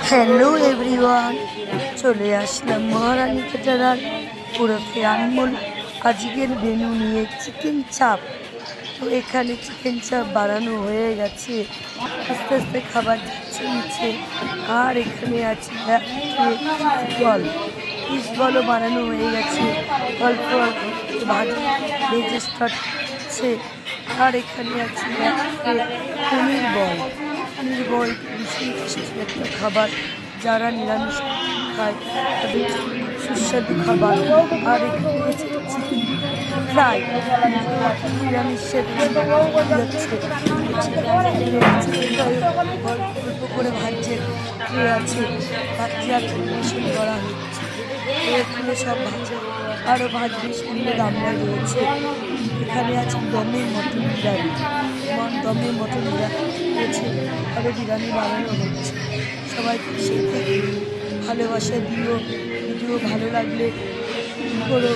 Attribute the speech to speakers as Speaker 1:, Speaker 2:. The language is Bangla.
Speaker 1: হ্যালো এভরিওয়ান, চলে আসলাম মহারানী ক্যাটারার ওরফে আনমোল। আজকের মেনু নিয়ে চিকেন চাপ। তো এখানে চিকেন চাপ বানানো হয়ে গেছে, আস্তে আস্তে খাবার যাচ্ছে নিচে। আর এখানে আছে ফিশ বলও বানানো হয়ে গেছে, অল্প অল্প ভাজি ভেজে স্টার্ট হচ্ছে। আর এখানে আছে পনির বল। পনির বল ভীষণ টেস্টি একটা খাবার, যারা নিরামিষ খায় তাদের সুস্বাদু খাবার। আর এখানে আছে চিকেন ফ্রাই, নিরামিষের যাচ্ছে অল্প করে ভাজ্যের ট্রে আছে, ভাজ্যে আর পরিবেশন করা হচ্ছে। এখানে সব ভাজা আরও ভাজবে সামনে রান্নায় রয়েছে। এখানে আছে দমের মটন বিরিয়ানি, দমের মটন বিরিয়ানি রয়েছে, আরও বিরিয়ানি বানানো হচ্ছে। সবাইকে শিখতে ভালোবাসা দিও। ভিডিও ভালো লাগলে করো।